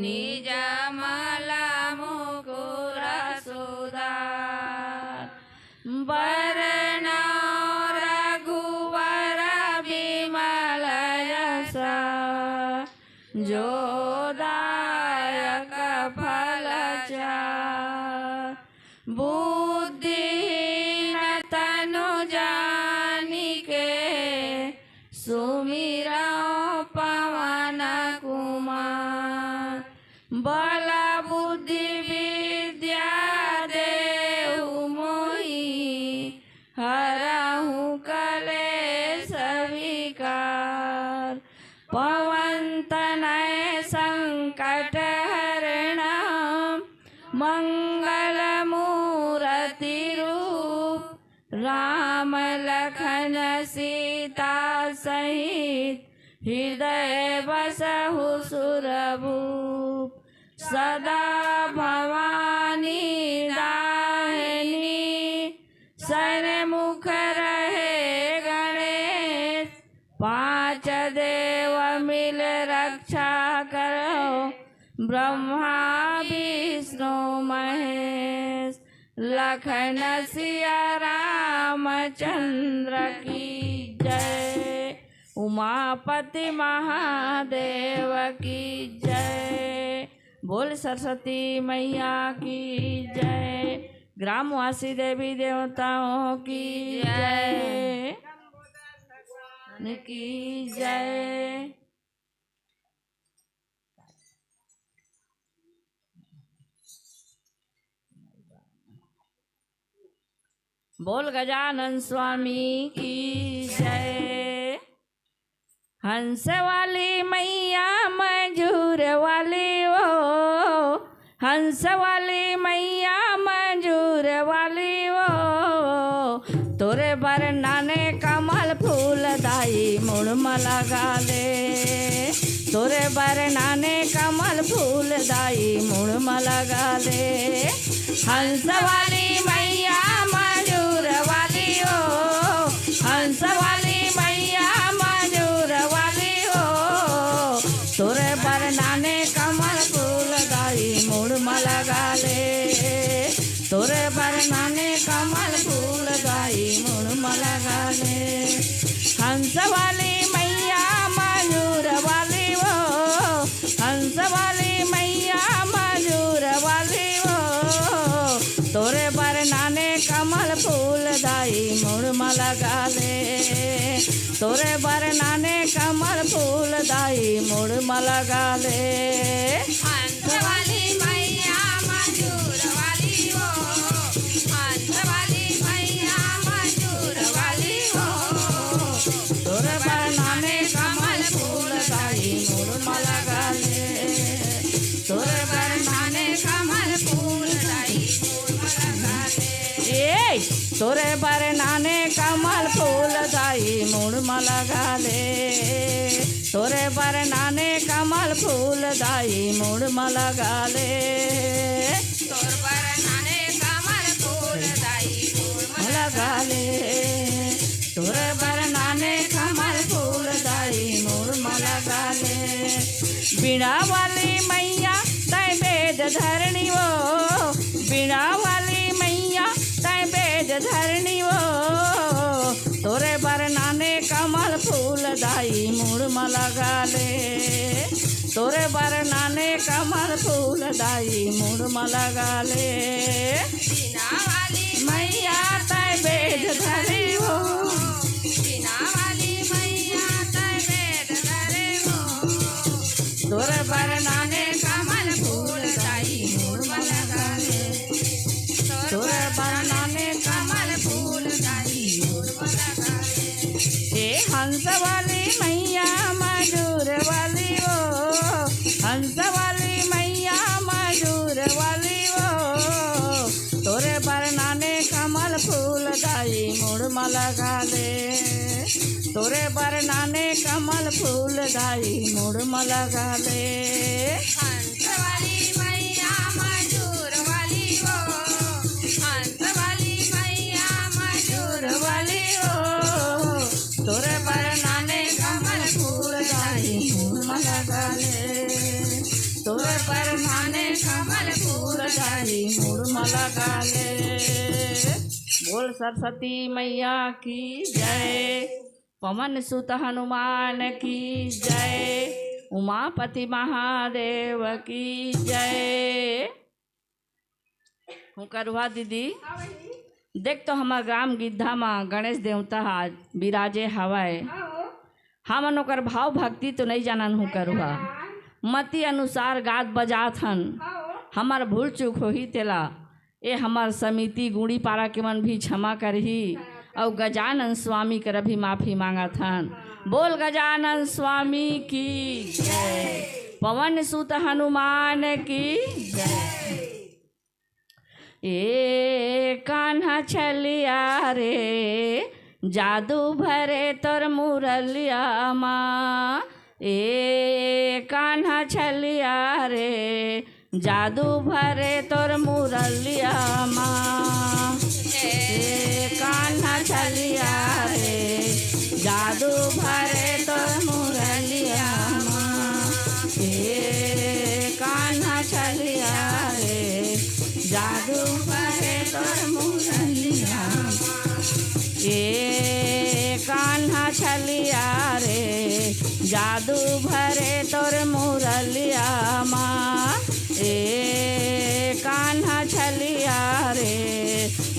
निज मला मुकुर सुधार वर्ण रघुवर विमल यश जोदायक फल चार बुद्धिहीन तनु जानिके सुमिरौ पवन कुमार बल बुद्धि विद्या देहु मोहि हरहु कलेश विकार पवन तनय संकट हरणं मंगल मूर्ति रूप राम लखन सीता सहित हृदय बसहु सुरभूप सदा भवानी दाहिनी सन्मुख रहे गणेश पांच देव मिल रक्षा करो ब्रह्मा विष्णु महेश लखन सिया रामचंद्र की जय उमापति महादेव की जय बोल सरस्वती मैया की जय ग्रामवासी देवी देवताओं की जय की जय। बोल गजानन स्वामी की जय। हंस वाली मैया मंजूर वाली ओ हंस वाली मैया मंजूर वाली ओ तोरे बरनाने कमल फूल दाई मुड़मला गाले तोरे बरनाने कमल फूल दाई मुड़मला गाले हंस वाली मैया मंजूर वाली ओ हंस वाली मैया मंजूर वाली ओ तोरे बरनाने कमल फूल दाई मुड़मला गाले तोरे बरनाने कमल फूल दाई मुड़मला गाले हंस वाली मैया मंजूर वाली ओ हंस वाली मैया मंजूर वाली ओ तोरे बरनाने कमल फूल दाई मुड़मला गाले तोरे बरनाने कमल फूल दाई मुड़मला गाले हंस वाली मैया मंजूर वाली ओ हंस वाली मैया मंजूर वाली ओ तोरे बरनाने कमल फूल दाई मुड़मला गाले तोरे बरनाने कमल फूल दाई मुड़मला गाले तोरे बरनाने कमल फूल दाई मुड़मला गाले तोरे बरनाने कमल फूल दाई मुड़मला गाले तोरे बरनाने कमल फूल दाई मुड़मला गाले तोरे बरनाने कमल फूल दाई मुड़मला गाले बीणा वाली मैया तै वेद धरणी वो बीणा वाली मैया तै वेद धरणी वो तोरे बरनाने कमल फूल दाई मुड़मला गाले तोरे बरनाने कमल फूल दाई मुड़मला गाले बीणा वाली मैया तै वेद धरी हो बीणा वाली मैया तै वेद धरी हो तोरे बरनाने कमल फूल दाई मुड़मला गाले तोरे बरनाने कमल फूल दाई मुड़मला गाले हंस वाली मैया मंजूर वाली ओ हंस वाली मैया मंजूर वाली ओ तोरे बरनाने कमल फूल दाई मुड़मला गाले तोरे बरनाने कमल फूल दाई मुड़मला गाले हंस वाली मैया मंजूर वाली ओ हंस वाली मैया मंजूर वाली ओ तोरे बरनाने कमल फूल दाई मुड़मला गाले तोरे मारी मुड़मा लगा ले। बोल सरस्वती मैया की जय, पवन सुत हनुमान की जय, उमापति महादेव की जय। हूँ करुआ दीदी, देख तो हमार ग्राम गिद्धा माँ गणेश देवता आज विराजे हवाए। हम ओकर भाव भक्ति तो नहीं जानन हूँ करुआ, मति अनुसार गात बजात हन। हमार भूल चूक हो ही तेला ए हमार समिति गुड़ी पारा के मन भी क्षमा करही, और गजानन स्वामी कर भी माफ़ी मांगत हन। बोल गजानन स्वामी की जय, पवन सुत हनुमान की जय। ए कान्हा छलिया रे जादू भरे तोर मुरलिया माँ, ए कान्हा छलिया रे जादू भरे तोर मुरलिया माँ, ए कान्हा छलिया रे जादू भरे तोर मुरलिया माँ, ए कान्हा छलिया रे जादू भरे तोर मुरलिया, ए कान्हा छलिया रे जादू भरे तोर मुरलिया माँ, ए कान्हा छलिया रे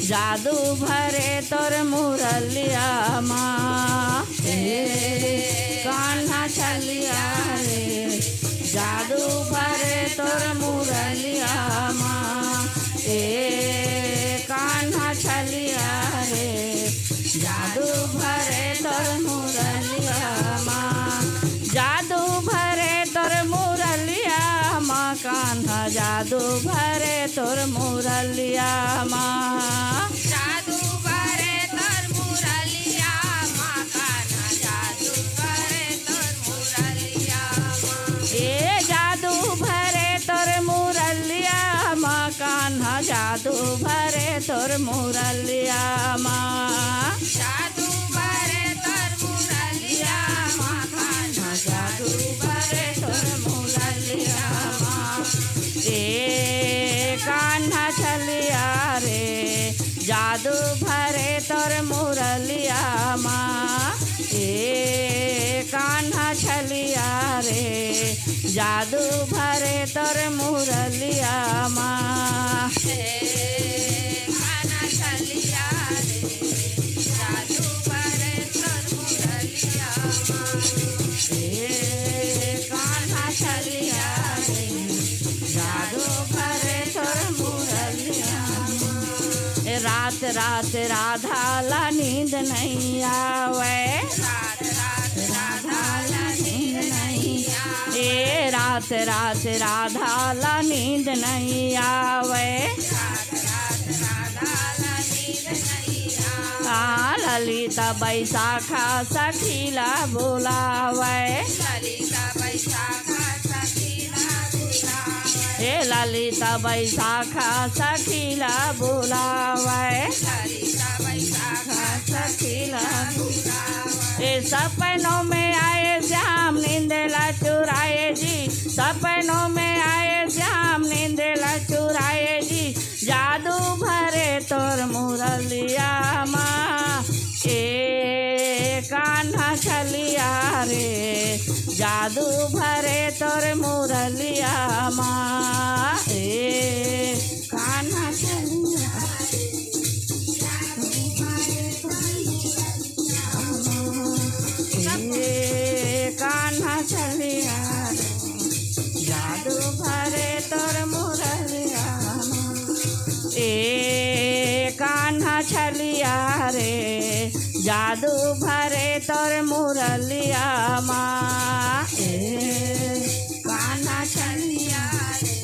जादू भरे तोर मुरलिया माँ, ए कान्हा छलिया रे जादू भरे तोर मुरलिया माँ, ए कान्हा छलिया रे जादू भरे तोर मुरलिया माँ, जादू भरे तोर मुरलिया माँ कान्हा, जादू भरे तोर मुरलिया माँ, जादू भरे तोर मुरलिया माँ कान्हा, जादू भरे तोर मुरलिया माँ, ए जादू भरे तोर मुरलिया माँ कान्हा, जादू भरे तोर मुरलिया माँ, जादू भरे तोर मुरलिया माँ कान्हा, जादू भरे तोर मुरलिया माँ, ए कान्हा छलिया रे जादू भरे तोर मुरलिया माँ, ए कान्हा छलिया रे जादू भरे तोर मुरलिया माँ, कान्हा छलिया रे जादू भरे तोर मुरलिया माँ, कान्हा छलिया रे जादू भरे तोर मुरलिया माँ। रात रात राधा ला नींद नहीं आवे, रात रात राधा ला नींद नहीं आवे, ए रात रात राधा ला नींद नहीं आवे, रात रात राधा ला नींद नहीं आवे, ललिता बैसाखा सखीला बुलावे, ललिता बैसाखा सखीला बुलावे, ए ललिता बैसाखा सखीला बुलावे, ललिता बैसाखा सखीला बुलावे, ए सपनों में आए श्याम नींदेला चुराए जी, सपनों में आए श्याम नींदेला चुराए जी, जादू भरे तोर मुरलिया माँ, ए कान्हा छलिया रे जादू भरे तोर मुरलिया माँ, ए कान्हा छलिया कान्हा छलिया जादू भरे तोर मुरलिया, ए कान्हा छलिया रे जादू भरे तोर मुरलिया माँ, ए कान्हा छलिया रे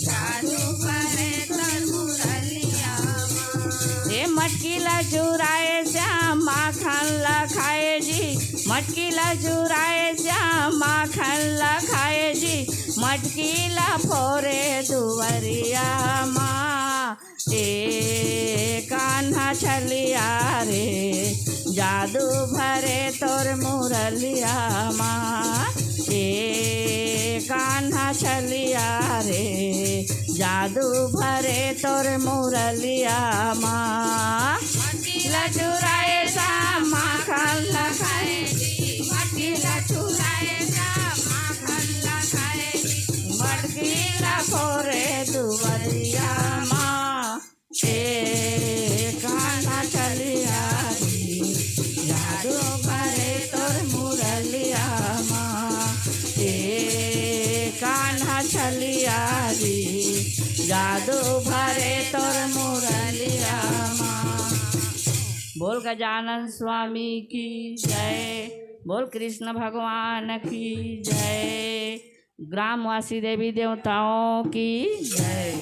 जादू भरे तोर मुरलिया माँ, ए मटकीला चुराए श्याम माखन ला खाए जी, मटकीला चुराए श्याम माखन ला खाए जी, मटकीला फोरे दुवरिया माँ, ए कान्हा छलिया रे जादू भरे तोर मुरलिया माँ, ए कान्हा छलिया रे जादू जादू भरे तोर मुरलिया माँ मटकीला चुराए सा माखन ला खाए मटकीला चुराए सा माखन ला खाए मटकीला फोरे दुवरिया माँ कान्हा चलिया जादू भरे तोर मुरलिया माँ कान्हा चलिया जादू भरे तोर मुरलिया माँ। बोल गजानन स्वामी की जय, बोल कृष्ण भगवान की जय, ग्रामवासी देवी देवताओं की जय।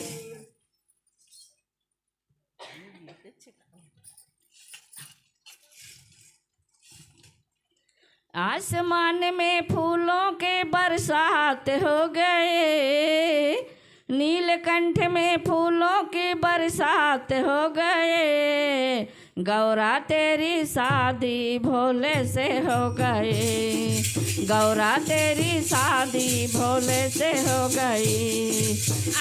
आसमान में फूलों के बरसात हो गए, नीलकंठ में फूलों की बरसात हो गए, गौरा तेरी शादी भोले से हो गई, गौरा तेरी शादी भोले से हो गई।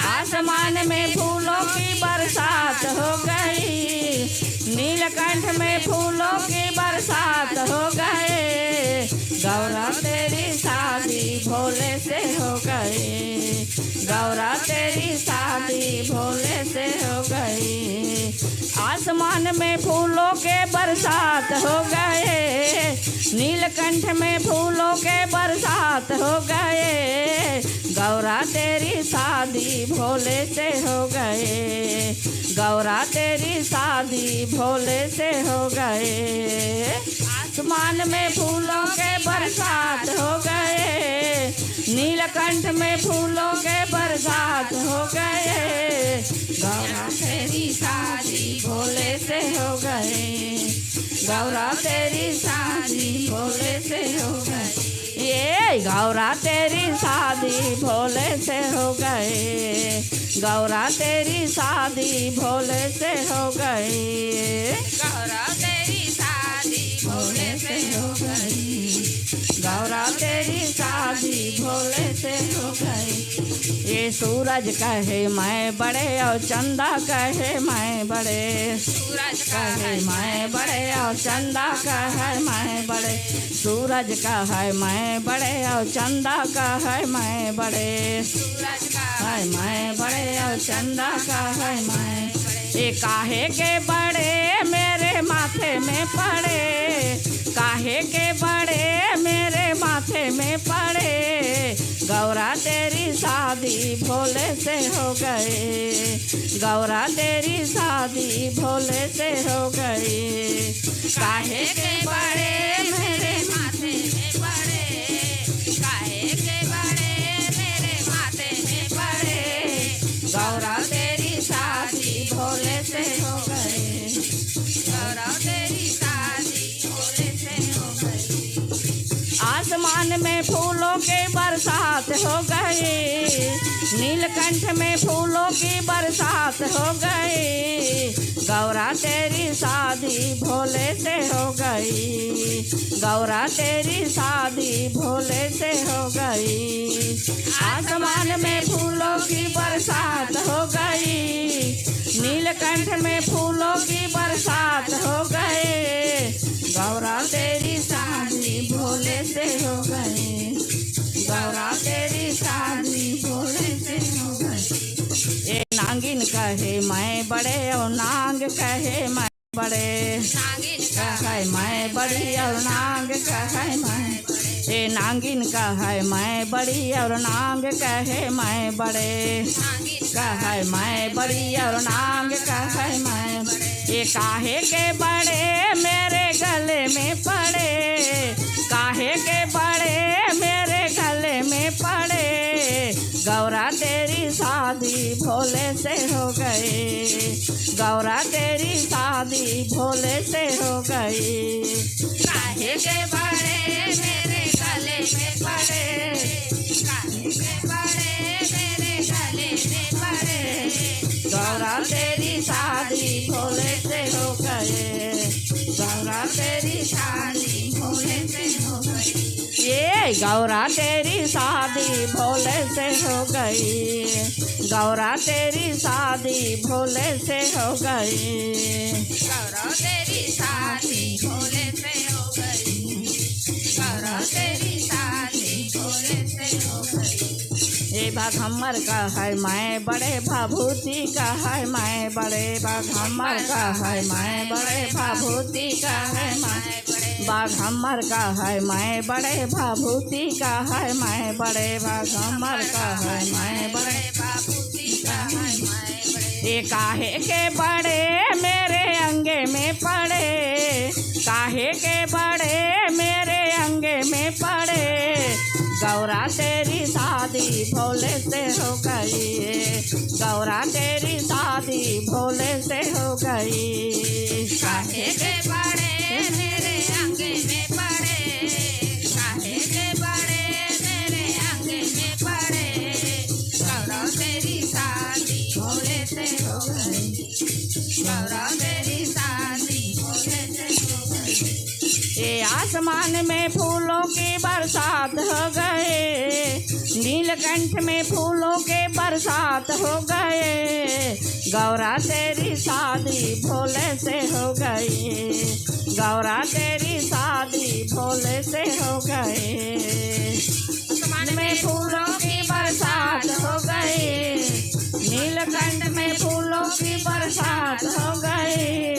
आसमान में फूलों की बरसात हो गई, नीलकंठ में फूलों की बरसात हो गए, गौरा तेरी शादी भोले से हो गई, गौरा तेरी शादी भोले से हो गई। आसमान में फूलों के बरसात हो गए, नीलकंठ में फूलों के बरसात हो गए, गौरा तेरी शादी भोले से हो गए, गौरा तेरी शादी भोले से हो गए। आसमान में फूलों के बरसात हो गए, नीलकंठ में फूलों के बरसात हो गए, गौरा तेरी शादी भोले से हो गए, गौरा तेरी शादी भोले से हो गए। ये गौरा तेरी शादी भोले से हो गए, गौरा तेरी शादी भोले से हो गई, गौरा तेरी शादी भोले से हो गई, गौरा तेरी शादी भोले से हो गई। ये सूरज कहे मैं बड़े और चंदा कहे मैं बड़े, सूरज कहे मैं बड़े और चंदा कहे मैं बड़े, सूरज कहे मैं बड़े और चंदा कहे मैं बड़े, सूरज कहे मैं बड़े और चंदा कहे मैं। ये काहे के बड़े मेरे माथे में पड़े, काहे के बड़े मेरे माथे में पड़े, गौरा तेरी शादी भोले से हो गए, गौरा तेरी शादी भोले से हो गई। काहे के बड़े मेरे माथे में पड़े, काहे के बड़े मेरे माथे में पड़े, गौरा तेरी शादी भोले से हो गए, गौरा तेरी शादी भोले से हो गई। आसमान में फूलों के बरसात हो गई, नीलकंठ में फूलों की बरसात हो गई, गौरा तेरी शादी भोले से हो गई, गौरा तेरी शादी भोले से हो गई। आसमान में फूलों की बरसात हो गई, नीलकंठ में फूलों की बरसात हो गए, गौरा तेरी शादी भोले से हो गई, गौरा तेरी शादी भोले से हो गई। ये नागिन कहे मैं बड़े और नाग कहे मैं बड़े, नागिन कहे मैं बड़ी और नाग कहे मैं, ये नागिन कहे मैं बड़ी और नाग कहे मैं बड़े, कहे मैं बड़ी और नाग कहे मैं। ये काहे के बड़े मेरे गले में पड़े, काहे के बड़े मेरे गले में पड़े, गौरा तेरी शादी भोले से हो गई, गौरा तेरी शादी भोले से हो गई। काहे के बड़े मेरे गले में पड़े, काहे के बड़े मेरे गले में पड़े, गौरा तेरी शादी भोले से हो गए, गौरा तेरी शादी भोले से हो गई। ये गौरा तेरी शादी भोले से हो गई, गौरा तेरी शादी भोले से हो गई, गौरा तेरी शादी भोले से हो गई, गौरा तेरी शादी भोले से हो गई। ये बाघम्मर का है मैं बड़े भाभूति का है मैं बड़े बाघम्मर का है मैं बड़े भाभूति का है मैं बाघम्मर का है मैं बड़े भाभूति का है मैं बड़े बाघम्मर का है मैं बड़े बाबूजी का है मैं बड़े। ये काहे के बड़े मेरे अंगे में पड़े, काहे के बड़े मेरे अंगे में पड़े, गौरा तेरी शादी भोले से हो गई, गौरा तेरी शादी भोले से हो गई। काहे के बड़े मेरे अंगे में पड़े, काहे के बड़े मेरे अंगे में पड़े, गौरा तेरी शादी भोले से हो गई, गौरा तेरी शादी भोले से हो गई। ये आसमान में फूलों की बरसात हो गए, नीलकंठ में फूलों के बरसात हो गए, गौरा तेरी शादी भोले से हो गई, गौरा तेरी शादी भोले से हो गई। आसमान में फूलों की बरसात हो गई, नीलकंठ में फूलों की बरसात हो गई,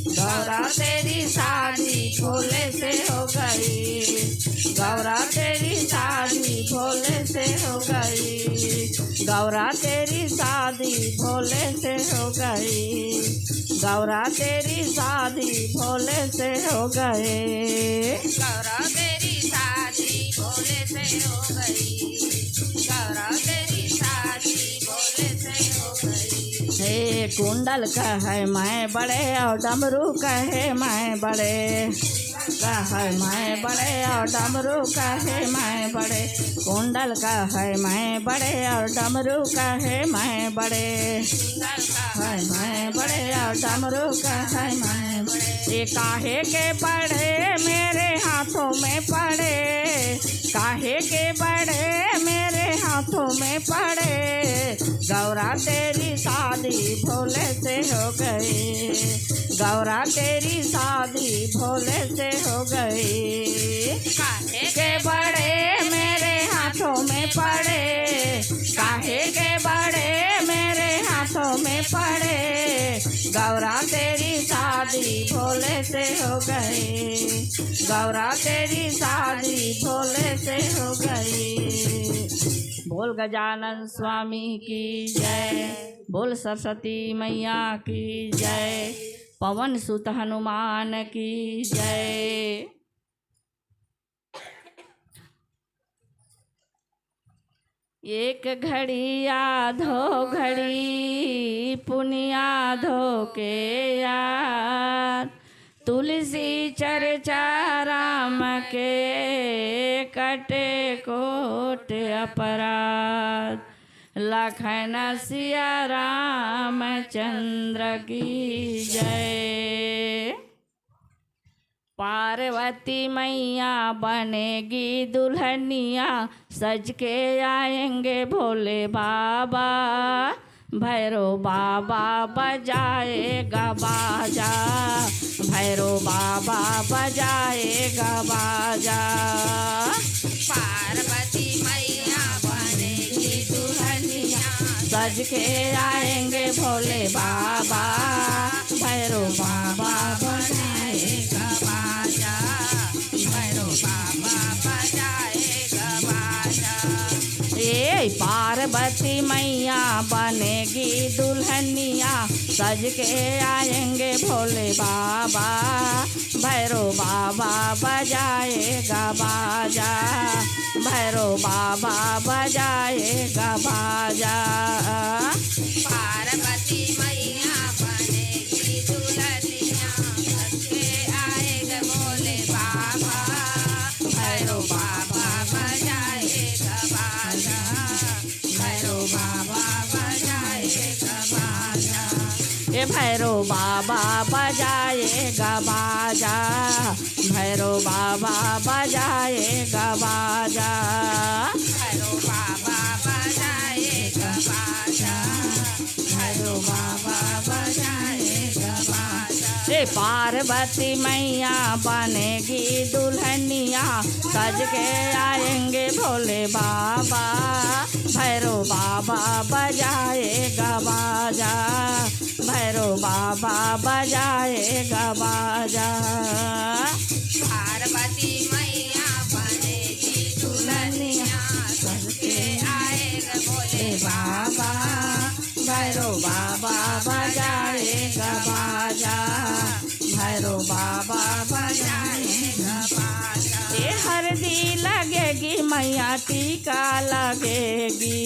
गौरा तेरी शादी भोले से हो गई, गौरा तेरी शादी भोले से हो गई, गौरा तेरी शादी भोले से हो गई, गौरा तेरी शादी भोले से हो गए। गौरा तेरी शादी भोले से हो गई, गौरा तेरी शादी भोले से हो गई। हे कुंडल का है मैं बड़े और डमरू का है मैं बड़े का है मैं बड़े और डमरू का है मैं बड़े, कुंडल का है मैं बड़े और डमरू का है मैं बड़े है मैं बड़े और डमरू का है मैं बड़े। ये काहे के बड़े मेरे हाथों में पड़े, काहे के बड़े मेरे हाथों में पड़े, गौरा तेरी शादी भोले से हो गई, गौरा तेरी शादी भोले से हो गई। काहे के बड़े मेरे हाथों में पड़े, काहे के बड़े मेरे हाथों में पड़े, गौरा तेरी शादी भोले से हो गई, गौरा तेरी शादी भोले से हो गई। बोल गजानन स्वामी की जय, बोल सरस्वती मैया की जय, पवन सुत हनुमान की जय। एक घड़ी आधो घड़ी पुनिया धो के यार, तुलसी चर्चा राम के कटे कोट अपराध, लखन सिया राम चंद्र की जय। पार्वती मैया बनेगी दुल्हनिया, सज के आएंगे भोले बाबा, भैरो बाबा बजाएगा बाजा, भैरो बाबा बजाएगा बाजा। पार्वती मैया बनेगी दुल्हनिया, सज के आएंगे भोले बाबा, भैरो बाबा बजाएगा बाजा, भैरो बाबा बजाएगा बाजा। ये पार्वती मैया बनेगी दुल्हनिया, सज के आएंगे भोले बाबा, भैरो बाबा बजाएगा बाजा, भैरो बाबा बजाएगा बाजा। पार्वती मैया बनेगी दुल्हनिया, सज के आएगा भोले बाबा, भैरो बाबा बजाएगा बाजा, भैरो बाबा बजाएगा बाजा। ये भैरो बाबा बजाएगा बाजा, भैरो बाबा बजाएगा बाजा, भैरो बाबा बजाएगा बाजा, भैरो बाबा बजाएगा बाजा। ये पार्वती मैया बनेगी दुल्हनिया, सज के आएंगे भोले बाबा, भैरो बाबा बजाएगा बाजा, भैरो बाबा बजाएगा बाजा। पार्वती मैया बनेगी दुल्हनिया, सज के आएगा भोले बाबा, भैरो बाबा बजाएगा बाजा, भैरो बाबा बजाएगा बाजा। ये हल्दी लगेगी मैया टीका लगेगी,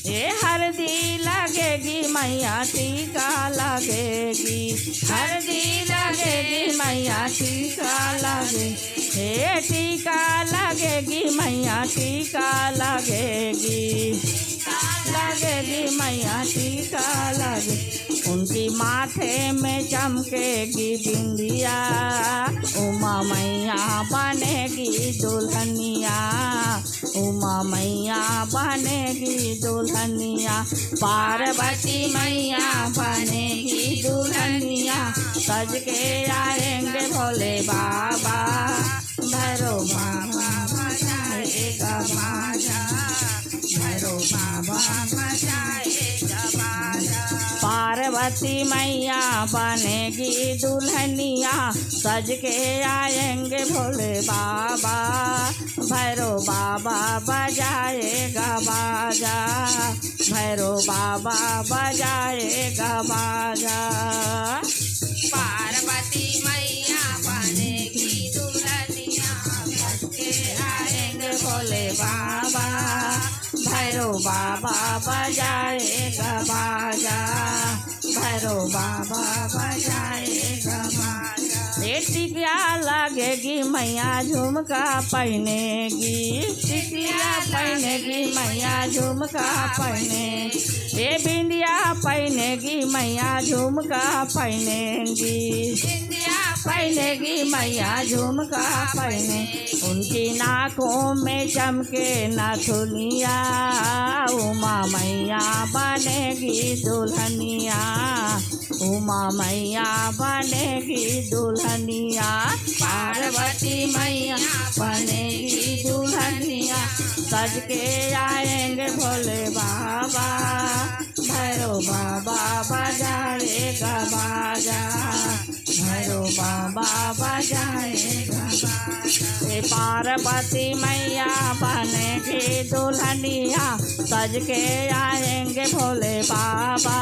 ये हल्दी लगेगी मैया टीका लगेगी, हल्दी लगेगी मैया टीका लगेगी, हे टीका लगेगी मैया टीका लगेगी, लगेगी मैया टीका लगेगी। उनकी माथे में चमकेगी बिंदिया, उमा मैया बनेगी दुल्हनिया, उमा मैया बनेगी दुल्हनिया, पार्वती मैया बनेगी दुल्हनिया, सज के आएंगे भोले बाबा, भैरो बाबा बजाएगा बाजा, भैरो बाबा बजाएगा बाजा। पार्वती मैया बनेगी दुल्हनिया, सज के आएंगे भोले बाबा, भैरो बाबा बजाएगा बाजा, भैरो बाबा बजाएगा बाजा। पार्वती मैया बनेगी दुल्हनिया, सज के आएंगे भोले बाबा, भैरो बाबा बजाएगा बाजा, भैरो बाबा बजाएगा बाजा। ये टिकिया लगेगी मैया झुमका पहनेगी, टिकिया पहनेगी मैया झुमका पहने, ये बिंदिया पहनेगी मैया झुमका पहनेगी, बिंदिया पहनेगी मैया झुमका पहने, उनकी नाकों में चमके नथुनिया, उमा मैया बनेगी दुल्हनिया, उमा मैया बनेगी दुल्हनिया, पार्वती मैया बनेगी दुल्हनिया, सज के आएंगे भोले बाबा, भैरो बाबा बजाएगा बाजा, भैरो बाबा बजाएगा बाजा। ये पार्वती मैया बनेगी दुल्हनिया, सज के आएंगे भोले बाबा,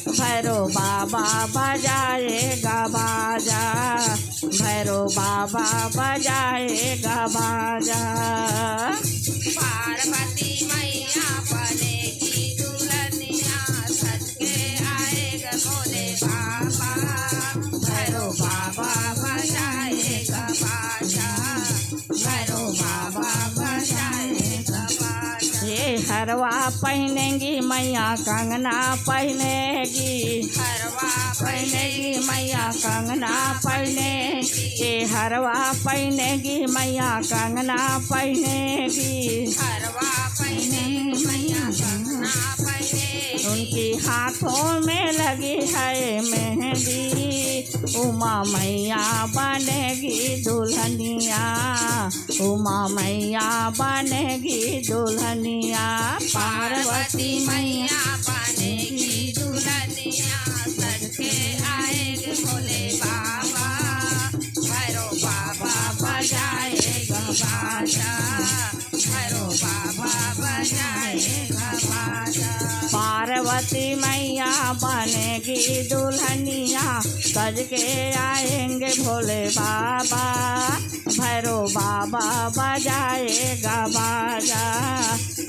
भैरो बाबा बजाएगा बाजा, भैरो बाबा बजाएगा बाजा। पार्वती मैया बनेगी दुल्हनिया, सज के आएगा भोले बाबा, भैरो बाबा बजाएगा बाजा, भैरो बाबा बजाएगा बाजा। ये हरवा पहनेगी मैया कंगना पहनेगी, हरवा पहनेगी मैया कंगना पहने, ये हरवा पहनेगी मैया कंगना पहनेगी, हरवा पहने मैया कंगना पहने, उनकी हाथों में लगी है मेहंदी, उमा मैया बनेगी दुल्हनिया, उमा मैया बनेगी दुल्हनिया, पार्वती मैया बनेगी दुल्हनिया, सज के आएंगे भोले बाबा, भैरो बाबा बजाएगा बाजा, भैरो बाबा बजाएगा बाजा। पार्वती मैया बनेगी दुल्हनिया, सज के आएंगे भोले बाबा, भैरो बाबा बजाएगा बाजा,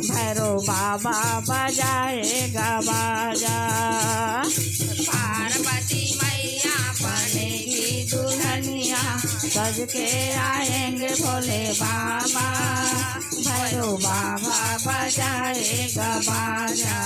भैरो बाबा बजाएगा बाजा। पार्वती मैया बनेगी दुल्हनिया, सज के आएंगे भोले बाबा, भैरो बाबा बजाएगा बाजा,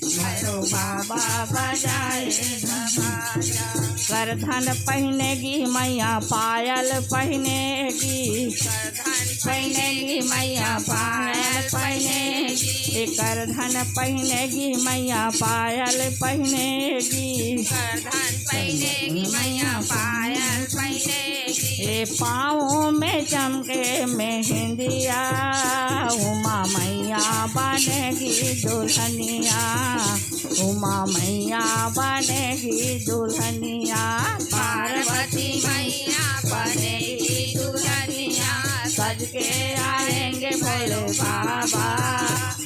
भैरो बाबा बजाए बाजा करधन पहनेगी मैया पायल पहनेगी करधन पहनेगी मैया पायल पहनेगी करधन पहनेगी मैया पायल पहनेगी करधन पहनेगी मैया पायल पहनेगी ये पाँवों में चमके मेहंदिया उमा मैया बनेगी दुल्हनिया उमा मैया बनेगी दुल्हनिया पार्वती मैया बनेगी दुल्हनिया सज के आएंगे भोले बाबा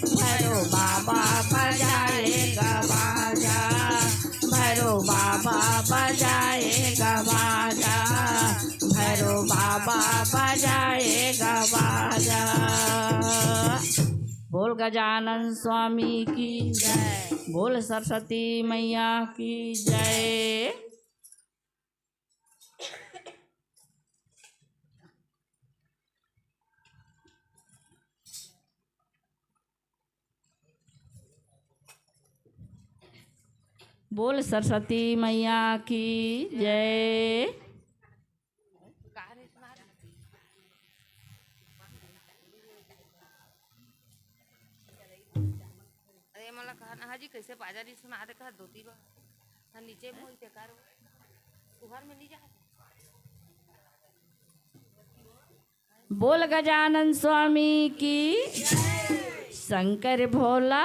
भैरो बाबा बजाएगा बाजा भैरो बाबा बजाएगा बाजा भैरो बाबा बजाएगा बाजा। बोल गजानन स्वामी की जय बोल सरस्वती मैया की जय। बोल सरस्वती मैया की जय। अरे मला कहा हाजी कैसे बाजारी सुना दे कहा दो तीन बार नीचे मोई ते कार उघर में नहीं जा बोल गजानन स्वामी की शंकर भोला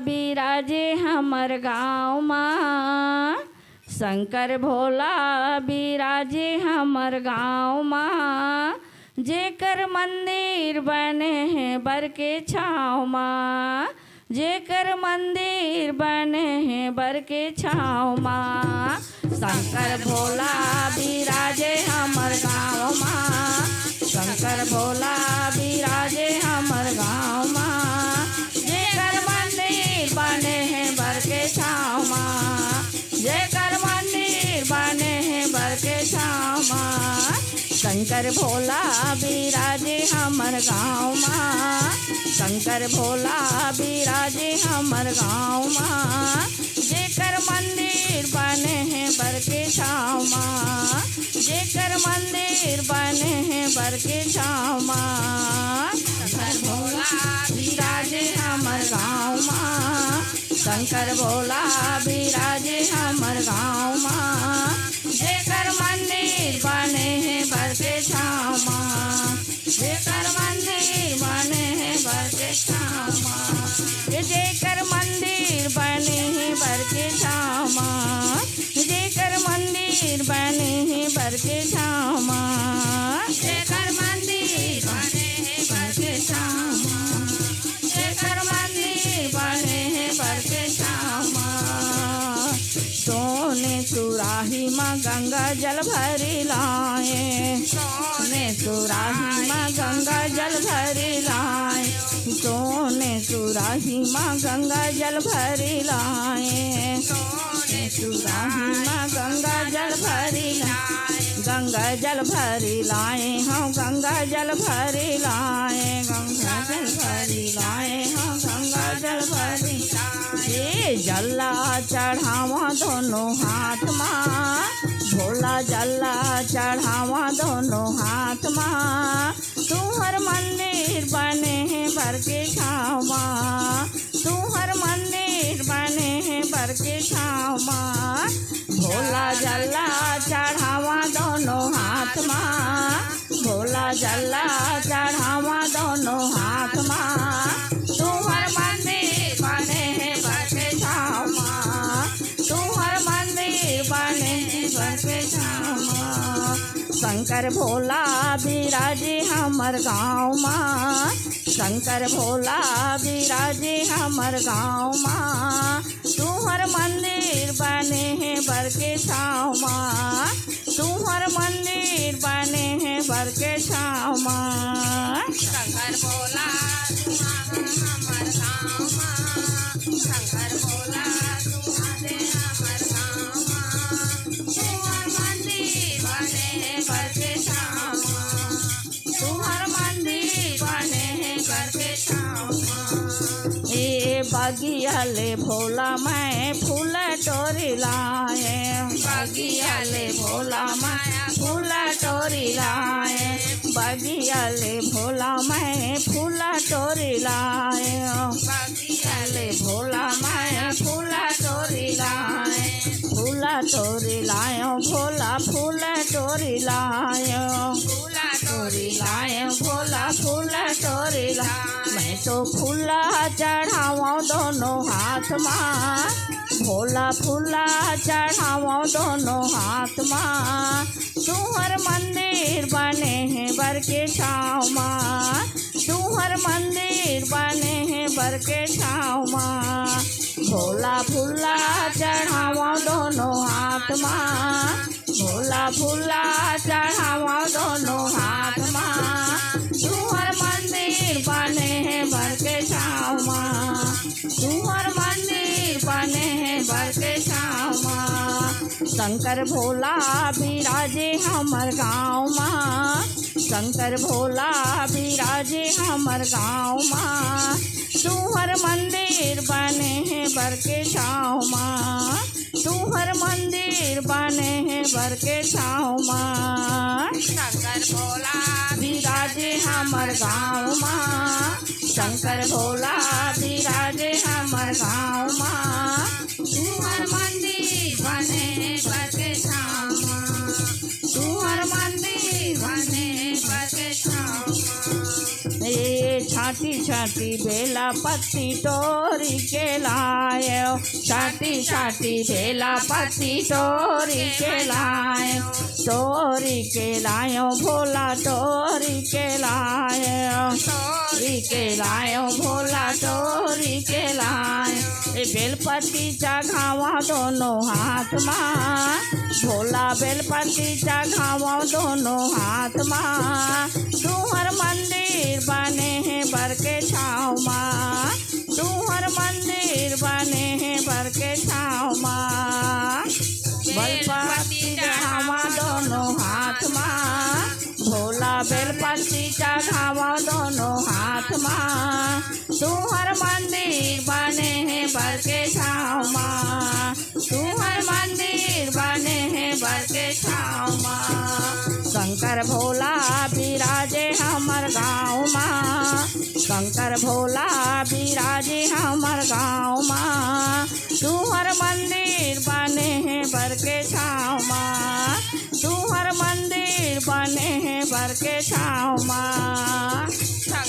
बिराजे हमर गाँव माँ शंकर भोला बिराजे हमर गाँव माँ जेकर मंदिर बने हैं बर के छाँव माँ जेकर मंदिर बने हैं बर के छाँव माँ शंकर भोला बिराजे हमर गाँव माँ शंकर भोला बिराजे हमर गाँव माँ जेकर मंदिर बने हैं बर के छाँव माँ जेकर मंदिर बने हैं बर के छाँव माँ शंकर भोला बिराजे हमर गाँव माँ शंकर भोला बिराजे हमर गाँव माँ जेकर मंदिर बने हैं बर के छाँव माँ जेकर मंदिर बने हैं बर के छाँव माँ शंकर भोला बिराजे हमर गाँव माँ शंकर भोला बिराजे हमर गाँव माँ जेकर मंदिर बने हैं बर के छाँव माँ जेकर मंदिर बने हैं बर के छाँव माँ जेकर मंदिर बने हैं बर के छाँव माँ जेकर मंदिर बने हैं बर के छाँव माँ जेकर मंदिर बने हैं बर के छाँव माँ जेकर मंदिर बने हैं बर के छाँव माँ सोने सुराही माँ गंगा जल भरी लाए सोने सुराही माँ गंगा जल भरी लाए सोने सुराही माँ गंगा जल भरी लाए सोने सुराही माँ गंगा जल भरी लाए गंगा जल भरी लाए हम गंगा जल भरी लाए गंगा जल भरी लाए हम गंगा जल भरी ये जल्ला चढ़ावा दोनों हाथ माँ भोला जल्ला चढ़ावा दोनों हाथ माँ तुहर मंदिर बने हैं बर के छाँव माँ तुहर मंदिर बने हैं बर के छाँव माँ भोला जल्ला चढ़ावा दोनों हाथ माँ भोला जल्ला चढ़ावा दोनों हाथ माँ तुहर मंदिर बने हैं बर के छाँव माँ तुहर मंदिर बने हैं बर के छाँव माँ शंकर भोला बिराजे हमर गाँव माँ शंकर भोला बिराजे हमर गाँव माँ तुहर मंदिर बने हैं बर के छाँव माँ तुहर मंदिर बने हैं बर के छाँव माँ शंकर भोला हमर गाँव माँ शंकर भोला तुम्हारे हमर गाँव माँ तुहर मंदिर बने हैं बर के छाँव माँ तुहर मंदिर बने हैं बर के छाँव माँ ए बगिया ले भोला मैं फूल टोरी लाए, बगिया ले भोला माया फूल टोरी लाए, बगिया ले भोला मैं फूल टोरी लाए, बगिया ले भोला मैं फूल टोरी लाए, फूल टोरी लायो भोला फूल टोरी लायो, फूला टोरी लायो भोला फूल टोरी ला। मैं तो फूला चढ़ावा दोनों हाथ माँ, भोला फूला चढ़ावा दोनों हाथ माँ, तुहर मंदिर बने हैं बर के छाँव माँ, तुहर मंदिर बने हैं बर के छाँव माँ, भोला फूला चढ़ावा दोनों हाथ माँ, भोला फूला चढ़ावा दोनों हाथ माँ, तुहर मंदिर बने हैं बर के छाँव माँ, तुहर मंदिर बने हैं बर के छाँव माँ। शंकर भोला बिराजे हमर गाँव माँ, शंकर भोला बिराजे हमर गाँव माँ, तुहर मंदिर बने हैं बर के छाँव माँ, तुहर मंदिर बने हैं बर के छाँव माँ। शंकर भोला बिराजे हमर गाँव माँ, शंकर भोला बिराजे हमर गाँव माँ, तुहर मंदिर बने बर के छाँव माँ, तुहर मंदिर बने बर के छाँव माँ। ये छाटी छाटी बेला पत्ती टोरी के लायो, छाटी छाटी बेला पत्ती टोरी के लायो, टोरी के लायो भोला टोरी के लायो, टोरी के लायो भोला टोरी के लायो, बेलपत्ती चढ़ावा दोनों हाथ माँ, भोला बेलपत्ती चढ़ावा दोनों हाथ माँ, तुहर मंदिर बने हैं बर के छाँव माँ, तुहर मंदिर बने हैं बर के छाँव माँ। बेलपत्ती चढ़ावा दोनों हाथ माँ, भोला बेलपत्ती चढ़ावा दोनों हाथ माँ, तुहर मंदिर बने हैं बर के छाँव माँ, तुहर मंदिर बने हैं बर के छाँव माँ। शंकर भोला बिराजे हमर गाँव माँ, शंकर भोला बिराजे हमर गाँव माँ, तुहर मंदिर बने हैं बर के छाँव माँ, तुहर मंदिर बने हैं बर के छाँव माँ।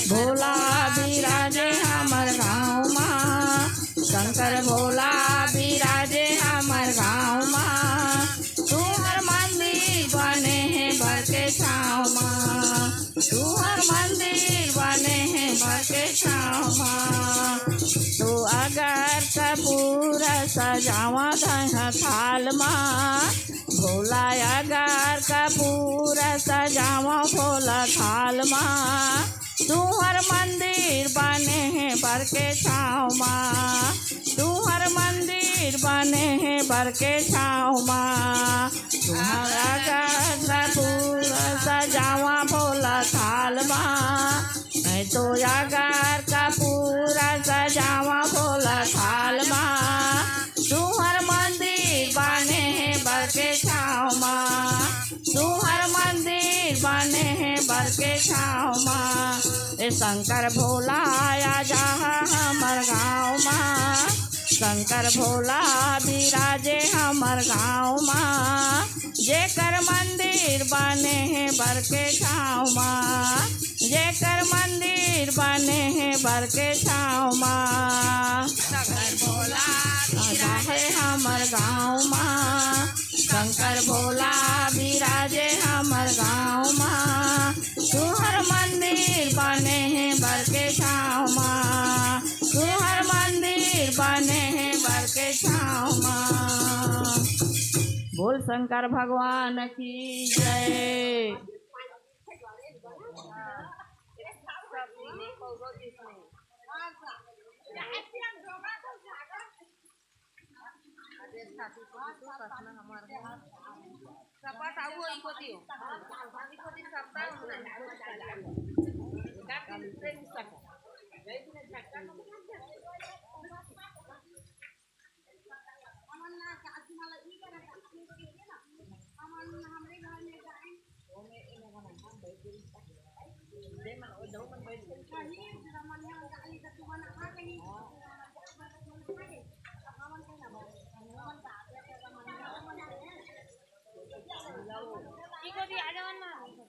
भोला बिराजे हमर गाँव माँ, शंकर भोला बिराजे हमर गाँव माँ, तुहर मंदिर बने हैं बर के छाँव माँ, तुहर मंदिर बने हैं बर के छाँव माँ। तो अगर कपूर सजावा दह थाल माँ, भोला अगर कपूर सजावा भोला थाल माँ, तुहर मंदिर बने हैं बर के छाँव माँ, तुहर मंदिर बने हैं बर के छाँव माँ। तुहर अगर कपूर सजावा भोला थाल माँ, नहीं तो अगर कपूर सजावा भोला थाल माँ, तुहर मंदिर बने हैं बर के छाँव माँ, तुहर मंदिर बने हैं बर के छाँव माँ। ए शंकर भोला आया जहाँ हमर गाँव माँ, शंकर भोला बिराजे हमर गाँव माँ, जेकर मंदिर बने हैं बर के छाँव माँ, जेकर मंदिर बने हैं बर के छाँव माँ। शंकर भोला है हमर गाँव माँ, शंकर भोला बिराजे हमर गाँव माँ, तुहर मंदिर बने हैं बर के छाँव माँ, तुहर मंदिर बने हैं बर के छाँव माँ। बोल शंकर भगवान की जय। सपाट आऊ इकोती सप्ताह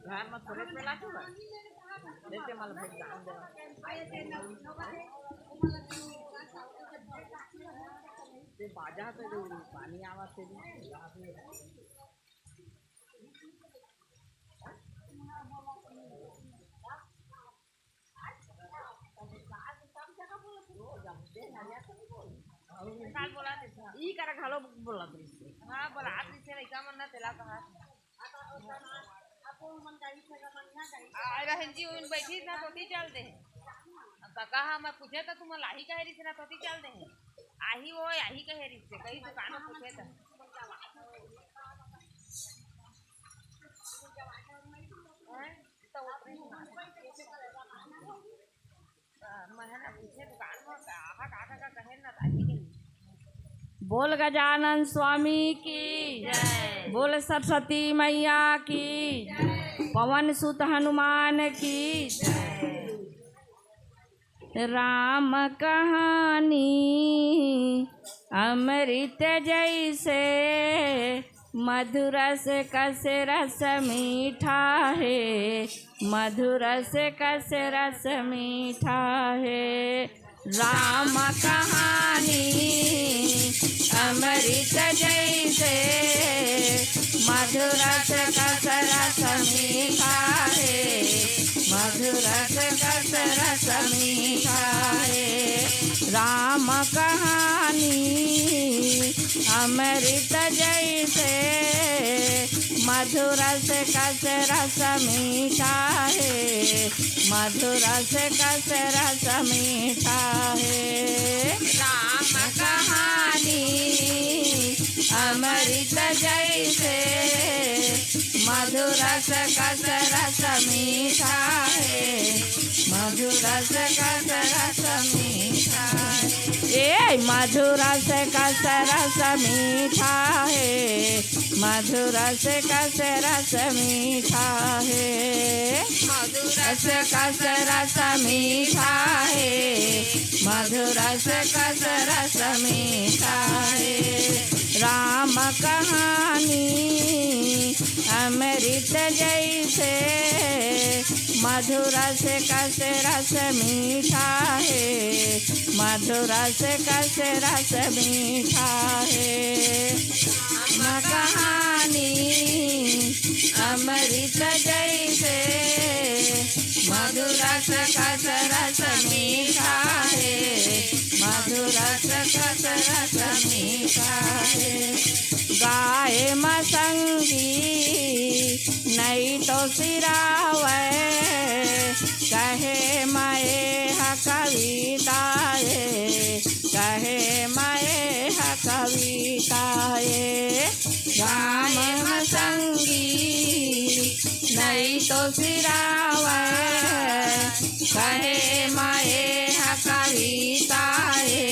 घर में थोड़े पेला तो देते माल भेज दान दे ते बाजा पे जो पानी आवा से काल बोला थे ई करा खालो बोला दे हाँ बोला आप से नहीं का मन ना तेला कहा रहन जी उन बैठी ना तोती चलते हैं अब कहा मैं पूछे तो तुम लाही कहे रही ना तोती चलते हैं आही वो आही कहे रही से कई दुकान पूछे तो मैं ना पूछे दुकान में कहा का कहे ना आही कही बोल गजानन स्वामी की जय बोल सरस्वती मैया की पवन सुत हनुमान की राम कहानी अमृत जैसे मधुर से कस रस मीठा है मधुर से कस रस मीठा है राम कहानी अमृत जैसे मधुर से कस रस मीठा है मधुर से कस रस मीठा है राम कहानी अमृत जैसे मधुर से कस रस मीठा है मधुर से कस रस मीठा है राम कहानी अमृत जैसे मधुर से कस रस मीठा है मधुर से कस रस मीठा है मधुर से कस रस मीठा है मधुर से कस रस मीठा है मधुर से कस रस मीठा है मधुर से कस रस मीठा है राम कहानी अमृत जैसे मधुर से कस रस मीठा है मधुर से कस रस मीठा है राम कहानी अमृत जैसे मधुर से कस रस मीठा है मधुर से कस रस मीठा है गाय मसंगी नहीं तो सिरावे कहे माए हा कविताए कहे माए हा कविताए गाय मसंगी नहीं तो सिरावे कहे माए हा कविताए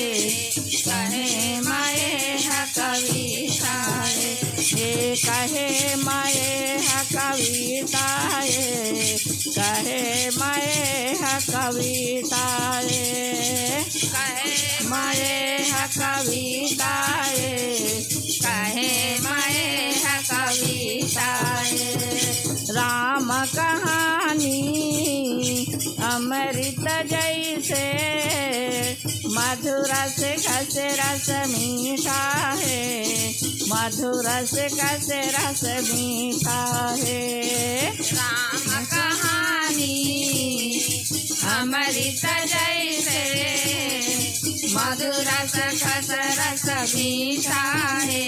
कहे माए हा कविताए कहे माए हा कविताए कहे माए हा कविताए कहे माए हा कविताए कहे माए हा कविताए राम कहानी अमृत जैसे मधुर से कस रस मीठा है मधुर से कस रस मीठा है राम कहानी अमृत जैसे मधुर से कस रस मीठा है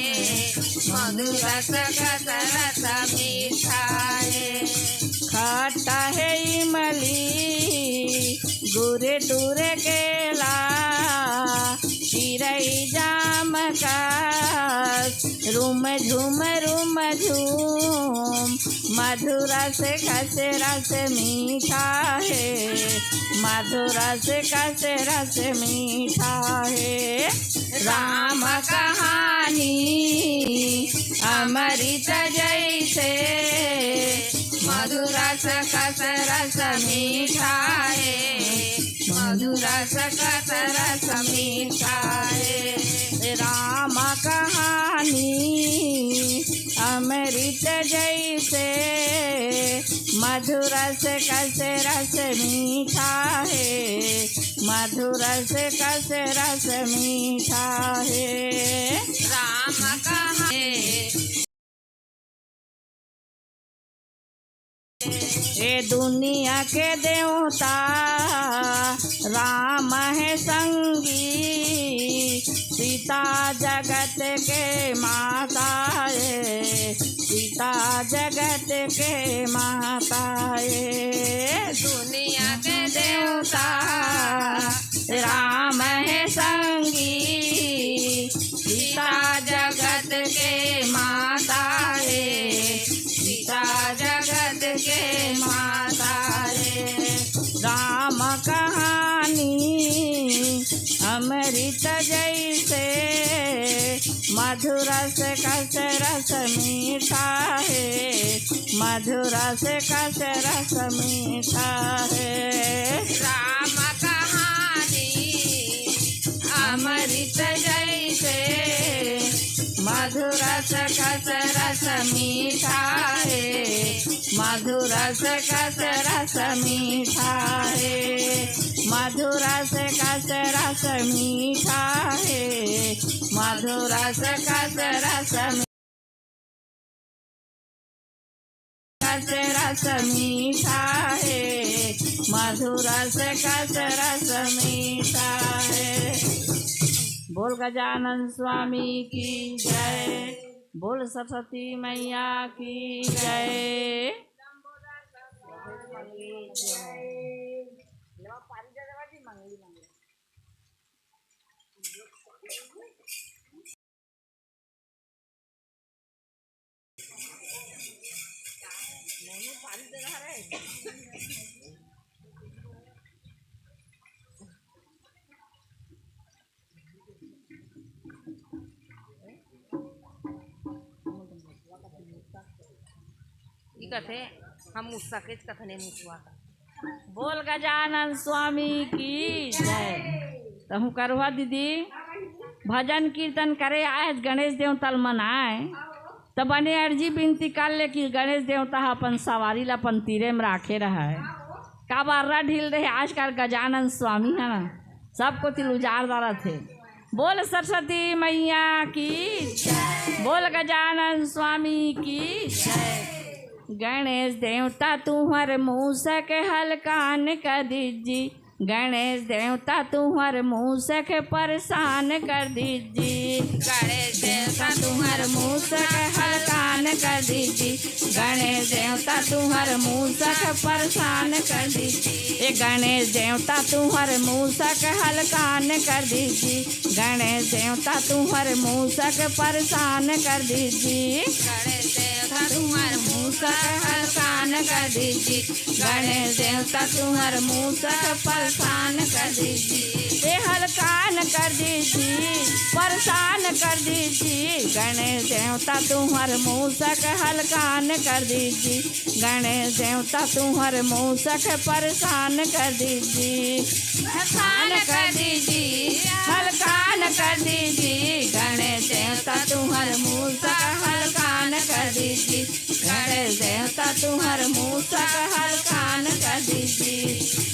मधुर से कस रस मीठा है खट्टा है इमली गुरे टूरे केला चिरई जाम का रूम झूम मधुर से कस रस मीठा है मधुर से कस रस मीठा है राम कहानी अमृत जैसे मधुर रस कस रस मीठा है, मधुर रस कस रस मीठा है। राम कहानी अमृत जैसे, मधुर रस कस रस मीठा है, मधुर रस कस रस मीठा है। राम कहानी ये दुनिया के देवता राम है संगी, सीता जगत के माता है, सीता जगत के माता है। दुनिया के देवता राम है संगी, सीता जगत के माता है, सीता जगत के माता है। राम कहानी अमृत जैसे, मधुर रस कस रस मीठा है, मधुर रस कस रस मीठा है। राम कहानी अमृत जैसे, मधुर रस कस रस मीठा है, मधुर रस कस रस मीठा है, मधुर रस कस रस मीठा है, मधुर रस कस रस रस मीठा है, मधुर रस कस रस मीठा है। बोल गजानन स्वामी की जय, बोल सरस्वती मैया की जय। कथे हम मुस्सकेच कथने मुसवा। बोल गजानन स्वामी की जय। तहु करवा दीदी भजन कीर्तन करे आए गणेश देवता मनाए, तो बने अर्जी विनती कर ले कि गणेश देवता अपन सवारी ला अपन तीरे में राखे रहा है। का बार्रा ढील रहे आजकल गजानन स्वामी है ना, सबको तिल उजारदारा थे। बोल सरस्वती मैया की जय, बोल गजानन स्वामी की जय। गणेश देवता तुम्हारे मूसक हलकान कर दीजी, गणेश देवता तुम्हारे मूसक परेशान कर दीजी, गणेश देवता तुम्हारे मूसक हलकान कर दीजी, गणेश देवता तुम्हारे मूसक परेशान कर दीजी। ये गणेश देवता तुम्हारे मूसक हलकान कर दीजी, गणेश देवता तुम्हारे मूसक परेशान कर दीजी, गणेश देवता तुम्हारे मूसक हलकान कर दीजी, गणेश देवता तुम्हारे मूसक परेशान कर दीजी। ये हलकान कर दीजी परेशान कर दीजी, गणेश देवता तुम्हारे मूसक हलकान कर दीजी, गणेश देवता तुम्हारे मूसक परेशान कर दीजी, हलकान कर दीजी, हलकान कर दीजी, गणेश देवता तुम्हारे मूसक हलकान कर दीजी, गणेश देवता तुम्हारे मूसक हलकान कर दीजी।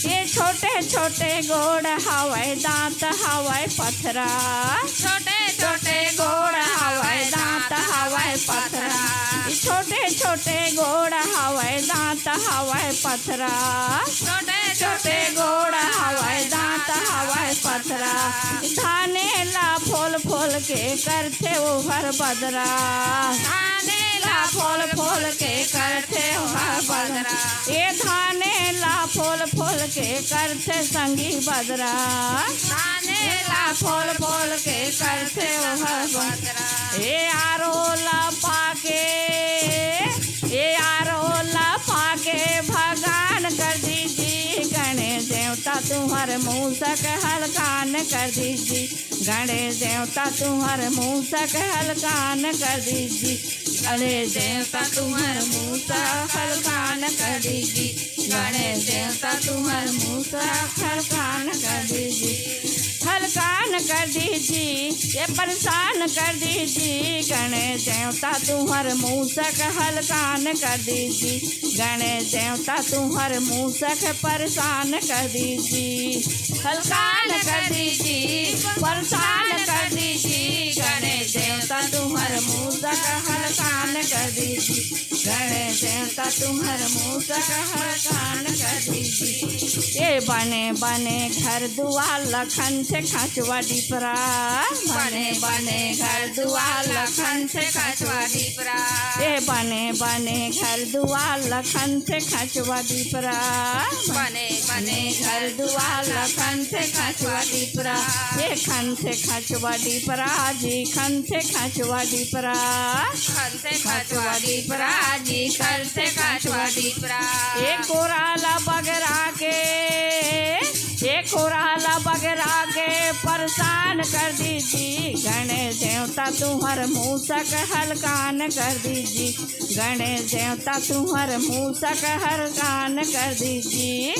ये छोटे छोटे गोड़ हवाई दांत हवाई पथरा, छोटे छोटे गोड़ हवाई दांत हवाई पथरा, छोटे छोटे गोड़ हवाई दांत हवाई पथरा, छोटे छोटे गोड़ हवाई दांत हवाई पथरा। धाने ला फोल फोल के करते उभर बदरा, धाने ला फोल फोल के करते उभर बदरा। ये धाने ला फोल फोल के करते संगी बदरा, धाने ला फोल फोल के करते उभर बदरा। ये आरोला पाके, ये आरोला पाके भगान कर दीजिए, गणेश देवता तुम्हारे मूसक हलकान कर दीजिए, गणेश देवता तुम्हारे मूसक हलकान कर दीजिए, गणेश देवता तुम्हार मूसा हलकान कर दीजी गणेश देवता तुम्हार मूसा हलकान कर दीजी हलकान कर दीजी ये परेशान कर दीजी गणेश देवता तुम्हार मूसक हलकान कर दीजी गणेश देवता तुम्हार मूसक परेशान कर दीजी हलकान कर दीजी परेशान कर दीजी गणेश देवता तुम्हार मूसक हलकान कर दीजी गणेश देवता तुम्हार मूसक हलकान कर दीजी ये बने बने घर दुआर लखन से खचवा डिपरा बने बने घर दुआर लखन से खचवा डिपरा ये बने बने घर दुआर लखन से खचवा डिपरा बने बने घर दुआर लखन से खचवा डिपरा ये खन से खचवा डिपरा जी खन से खचवा डिपरा खन से खचवा डिपरा जी खन से खचवा डिपरा एक कोराला बगरा के एक कोराला बगरा के परेशान कर दीजी गणेश देवता तुम्हार मूसक हलकान कर दीजी गणेश देवता तुम्हार मूसक हलकान कर दीजी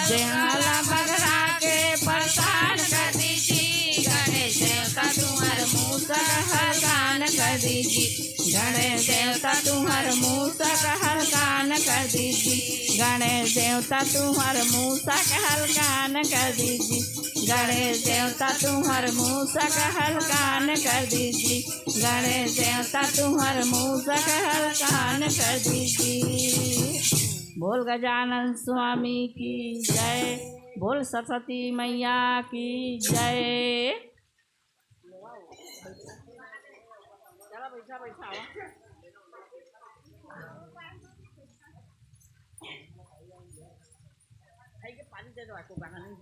देवला बगरा के परेशान कर दीजी गणेश देवता तुम्हार मूसक हलकान कर दीजी गणेश देवता तुम्हार मूसक हलकान कर दीजी गणेश देवता तुम्हार मूसक हलकान कर दीजी गणेश देवता तुम्हार मूसक हलकान कर दीजी गणेश देवता तुम्हार मूसक हलकान कर दीजी बोल गजानन स्वामी की जय बोल सरस्वती मैया की जय पानी दे दो आपको बाहर नहीं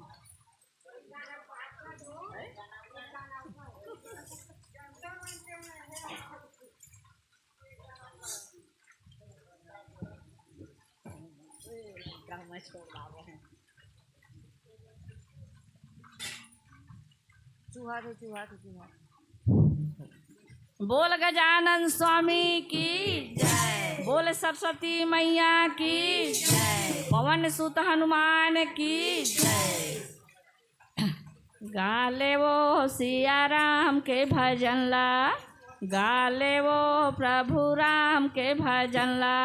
बोल गजानन स्वामी की जय बोल सरस्वती मैया की जय पवन सुत हनुमान की जय गाले वो सिया राम के भजन ला गाले वो प्रभु राम के भजन ला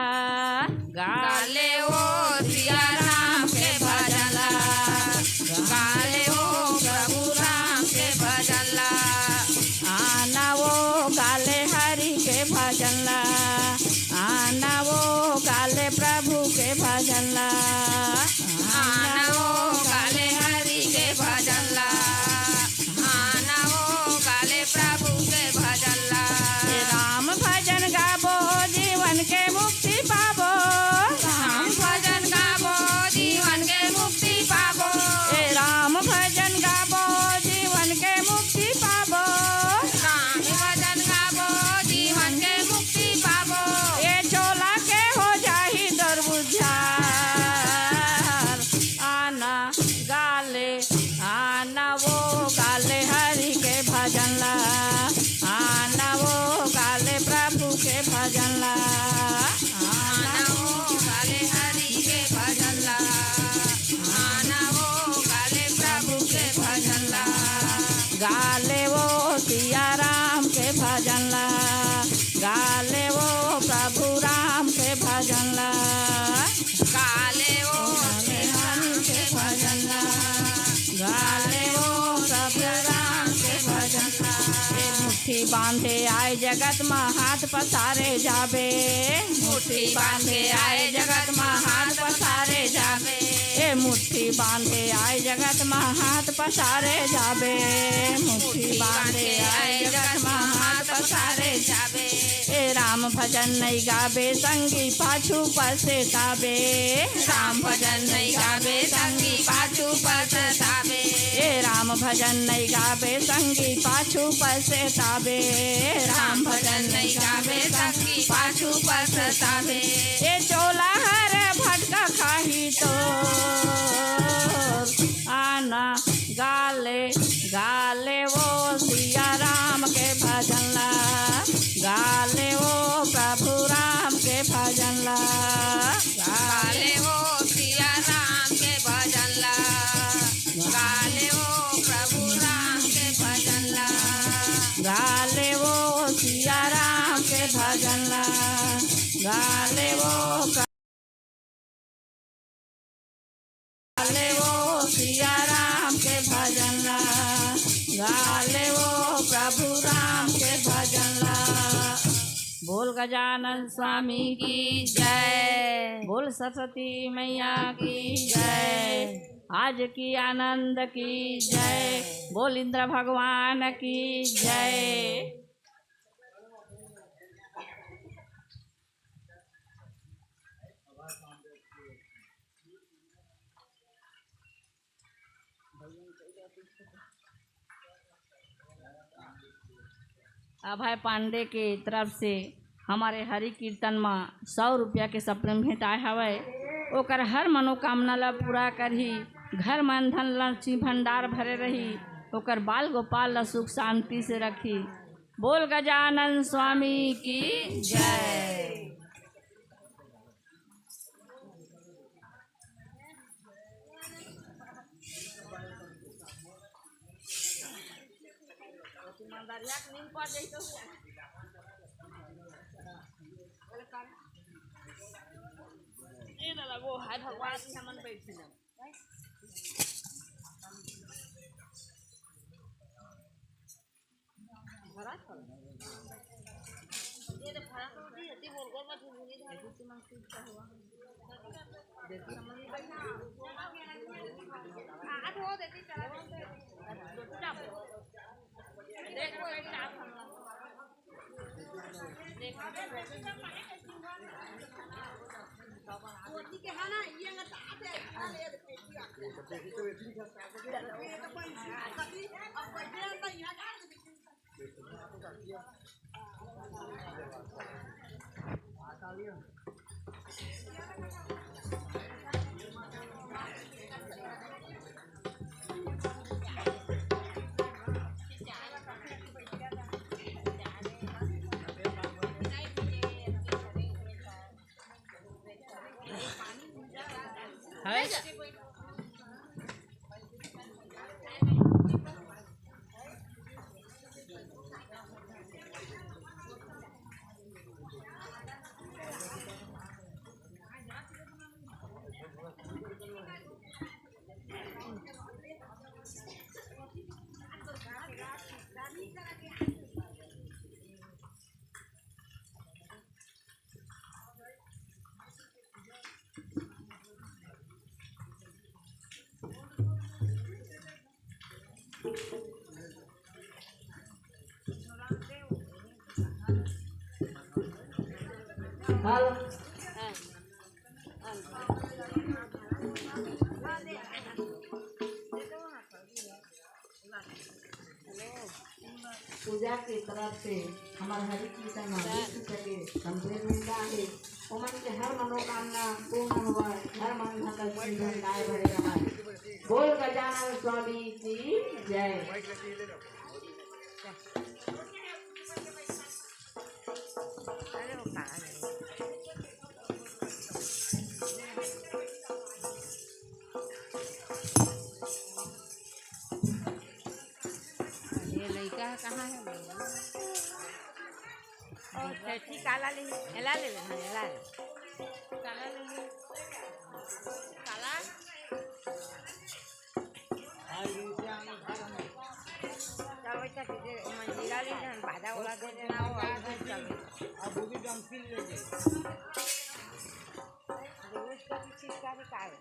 गाले वो सिया राम के भजन ला गाले वो प्रभु राम के भजन ला आना वो गाले हरि के भजन ला आना वो गाले प्रभु के भजन ला आना वो गाले हरि के भजन ला आना वो गाले प्रभु के भजन ला राम भजन गाबो जीवन के मुक्ति पाबो राम भजन गाबो जीवन के मुक्ति पाबो राम भजन गाबो जीवन के मुक्ति पाबो राम भजन गाबो जीवन के मुक्ति पाबो ये चोला के हो जाही दुर्बुद्धार आना गाले आना वो गाले हरि के भजन ला आना वो गाले प्रभु के भजन ला आना वो गाले हरि के भजन ला आना वो गाले प्रभु के भजन ला गाले वो सिया राम के भजन ला गाले वो प्रभु राम के भजन ला गाले वो हरि के भजन ला गाले वो प्रभु राम के भजन ला मुट्ठी बांधे आए जगत में हाथ पसारे जाबे मुट्ठी बांधे आए जगत में हाथ पसारे जाबे ए मुट्ठी बांधे आए जगत में हाथ पसारे जाबे मुट्ठी बांधे आए जगत में हाथ पसारे जाबे ए राम भजन नहीं गाबे संगी पाछू पछताबे राम भजन नहीं गाबे संगी पाछू पछताबे ए राम भजन नहीं गाबे संगी पाछू पछताबे राम भजन नहीं गाबे संगी पाछू पछताबे ए चोला हर भटका खाही तो आना गाले गाले वो सिया राम के भजन ला गाले वो गाले वो प्रभु राम के भजन ला, गाले वो सिया राम के भजन ला, गाले वो सिया राम के भजन ला, गाले वो प्रभु राम के भजन ला। बोल गजानन स्वामी की जय, बोल सरस्वती मैया की जय, आज की आनंद की जय, बोल इंद्र भगवान की जय। अभय पांडे के तरफ से हमारे हरि कीर्तन में 100 रुपया के सपने भेंट आए हवे, ओकर हर मनोकामना ला पूरा करही, घर मन धन लक्ष्मी भंडार भरे रही, ओकर बाल गोपाल ला सुख शांति से रखी। बोल गजानन स्वामी की जय। वो है भगवान की हमन बैठी ना भरा चल ये तो भरा तो नहीं होती बोल को मत भूली था कुछ मन कुछ हुआ देखो समझ में बैठा आ हो देती चला देखो एक आप देखो के है ना ये ना आते ले पेटिया देखी तो बेटी का अब बैठे तो यहां आता लियो पूजा की तरफ से हमारे हरि कीर्तन संदेश मिलता है। उमन के हर मनोकामना पूर्ण हुआ, हर मन भरे रहा। बोल गजानन स्वामी की जय। कहाँ है और ठीक काला ले एला ले एला काला ले काला चल बेटा तुझे मंजीरा ले ना बाजा वाला दे देना वो चल अब वो भी डंपिल ले दे रोज का चीज का है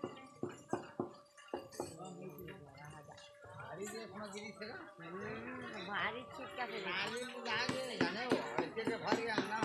भारी छिटका से जाने वो ऐसे के भर गया ना